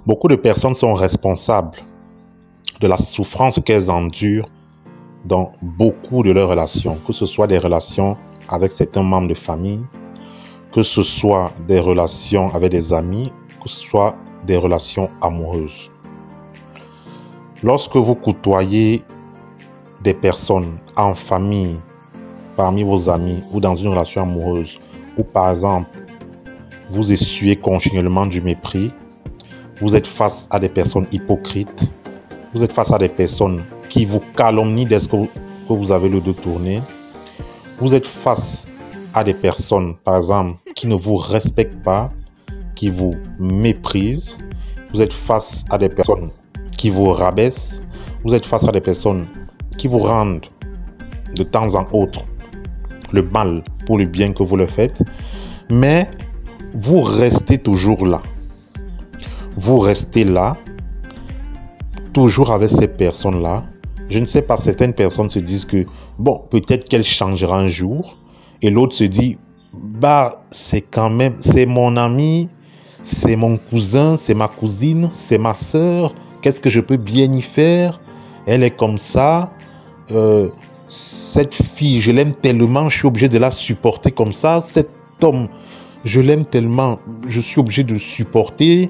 Beaucoup de personnes sont responsables de la souffrance qu'elles endurent dans beaucoup de leurs relations, que ce soit des relations avec certains membres de famille, que ce soit des relations avec des amis, que ce soit des relations amoureuses. Lorsque vous côtoyez des personnes en famille, parmi vos amis ou dans une relation amoureuse, ou par exemple, vous essuyez continuellement du mépris, vous êtes face à des personnes hypocrites, vous êtes face à des personnes qui vous calomnient dès que vous avez le dos tourné, vous êtes face à des personnes, par exemple, qui ne vous respectent pas, qui vous méprisent, vous êtes face à des personnes qui vous rabaissent, vous êtes face à des personnes qui vous rendent de temps en autre le mal pour le bien que vous le faites, mais vous restez toujours là. Vous restez là, toujours avec ces personnes-là. Je ne sais pas, certaines personnes se disent que, bon, peut-être qu'elle changera un jour, et l'autre se dit, c'est quand même, c'est mon ami, c'est mon cousin, c'est ma cousine, c'est ma sœur, qu'est-ce que je peux bien y faire? Elle est comme ça, cette fille, je l'aime tellement, je suis obligé de la supporter comme ça, cet homme, je l'aime tellement, je suis obligé de le supporter.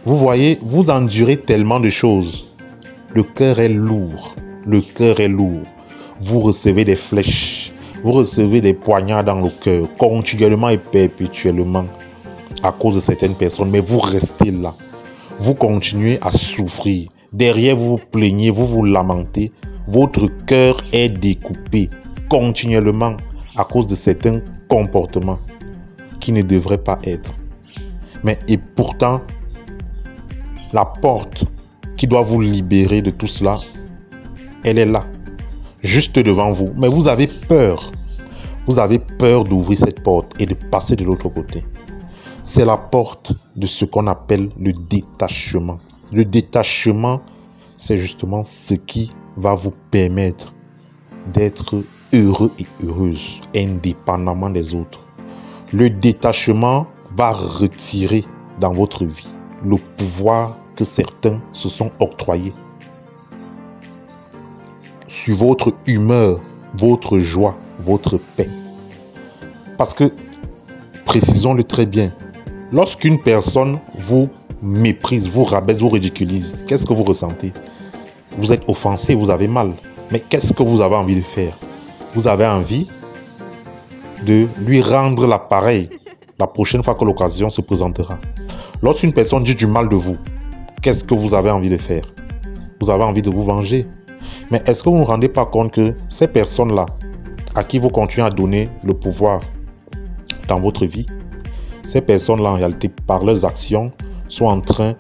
Vous voyez, vous endurez tellement de choses. Le cœur est lourd, le cœur est lourd. Vous recevez des flèches, vous recevez des poignards dans le cœur, continuellement et perpétuellement, à cause de certaines personnes, mais vous restez là. Vous continuez à souffrir. Derrière, vous vous plaignez, vous vous lamentez. Votre cœur est découpé continuellement à cause de certains comportements qui ne devraient pas être. Et pourtant, la porte qui doit vous libérer de tout cela, elle est là, juste devant vous. Mais vous avez peur. Vous avez peur d'ouvrir cette porte et de passer de l'autre côté. C'est la porte de ce qu'on appelle le détachement. Le détachement, c'est justement ce qui va vous permettre d'être heureux et heureuse, indépendamment des autres. Le détachement va retirer dans votre vie le pouvoir que certains se sont octroyés sur votre humeur, votre joie, votre paix. Parce que, précisons-le très bien, lorsqu'une personne vous méprise, vous rabaisse, vous ridiculise, qu'est-ce que vous ressentez? Vous êtes offensé, vous avez mal. Mais qu'est-ce que vous avez envie de faire? Vous avez envie de lui rendre l'appareil la prochaine fois que l'occasion se présentera. Lorsqu'une personne dit du mal de vous, qu'est-ce que vous avez envie de faire? Vous avez envie de vous venger. Mais est-ce que vous ne vous rendez pas compte que ces personnes-là, à qui vous continuez à donner le pouvoir dans votre vie, ces personnes-là, en réalité, par leurs actions, sont en train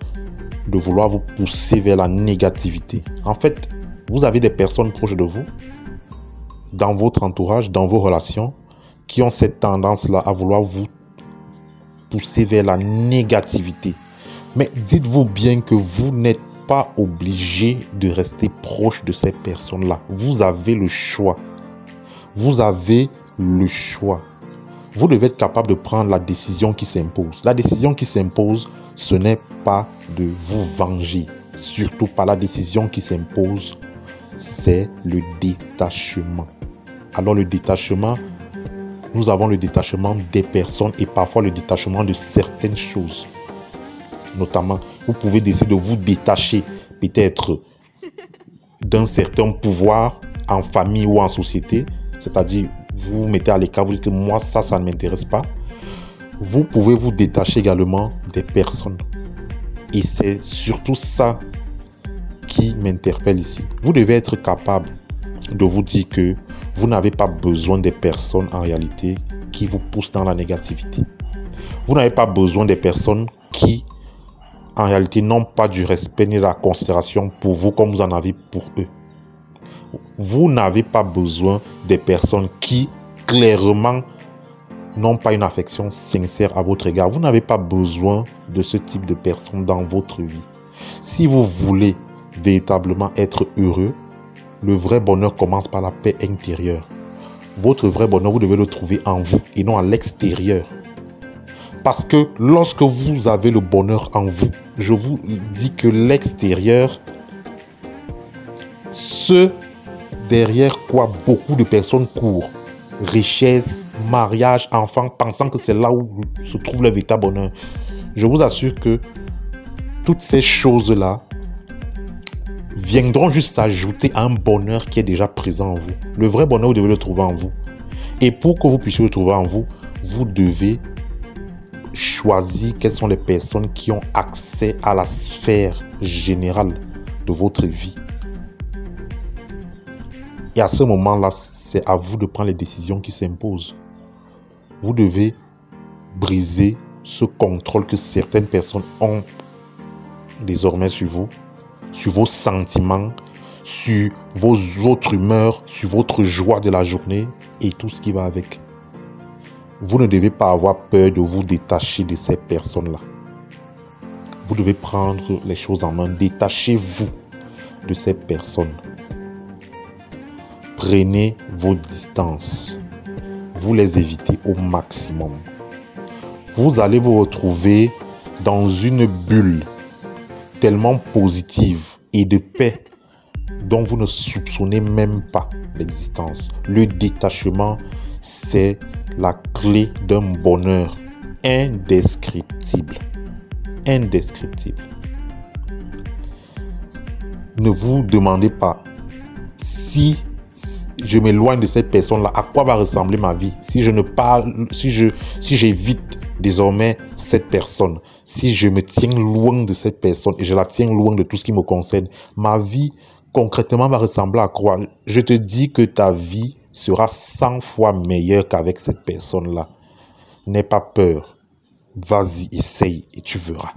de vouloir vous pousser vers la négativité. En fait, vous avez des personnes proches de vous, dans votre entourage, dans vos relations, qui ont cette tendance-là à vouloir vous pousser vers la négativité. Mais dites-vous bien que vous n'êtes pas obligé de rester proche de ces personnes-là. Vous avez le choix. Vous avez le choix. Vous devez être capable de prendre la décision qui s'impose. La décision qui s'impose, ce n'est pas de vous venger. Surtout pas. La décision qui s'impose, c'est le détachement. Alors le détachement, nous avons le détachement des personnes et parfois le détachement de certaines choses. Notamment, vous pouvez décider de vous détacher peut-être d'un certain pouvoir en famille ou en société. C'est-à-dire, vous mettez à l'écart, vous dites que moi, ça ne m'intéresse pas. Vous pouvez vous détacher également des personnes. Et c'est surtout ça qui m'interpelle ici. Vous devez être capable de vous dire que vous n'avez pas besoin des personnes en réalité qui vous poussent dans la négativité. Vous n'avez pas besoin des personnes qui en réalité n'ont pas du respect ni de la considération pour vous comme vous en avez pour eux. Vous n'avez pas besoin des personnes qui clairement n'ont pas une affection sincère à votre égard. Vous n'avez pas besoin de ce type de personnes dans votre vie. Si vous voulez véritablement être heureux, le vrai bonheur commence par la paix intérieure. Votre vrai bonheur, vous devez le trouver en vous et non à l'extérieur. Parce que lorsque vous avez le bonheur en vous, je vous dis que l'extérieur, ce derrière quoi beaucoup de personnes courent, richesse, mariage, enfants, pensant que c'est là où se trouve le véritable bonheur. Je vous assure que toutes ces choses-là viendront juste s'ajouter à un bonheur qui est déjà présent en vous. Le vrai bonheur, vous devez le trouver en vous. Et pour que vous puissiez le trouver en vous, vous devez choisir quelles sont les personnes qui ont accès à la sphère générale de votre vie. Et à ce moment-là, c'est à vous de prendre les décisions qui s'imposent. Vous devez briser ce contrôle que certaines personnes ont désormais sur vous, sur vos sentiments, sur votre humeur, sur votre joie de la journée et tout ce qui va avec. Vous ne devez pas avoir peur de vous détacher de ces personnes-là. Vous devez prendre les choses en main. Détachez-vous de ces personnes. Prenez vos distances. Vous les évitez au maximum. Vous allez vous retrouver dans une bulle tellement positive et de paix dont vous ne soupçonnez même pas l'existence. Le détachement, c'est la clé d'un bonheur indescriptible. Indescriptible. Ne vous demandez pas si je m'éloigne de cette personne-là, à quoi va ressembler ma vie si je ne parle, si j'évite désormais cette personne, si je me tiens loin de cette personne et je la tiens loin de tout ce qui me concerne, ma vie concrètement va ressembler à quoi? Je te dis que ta vie sera 100 fois meilleure qu'avec cette personne-là. N'aie pas peur. Vas-y, essaye et tu verras.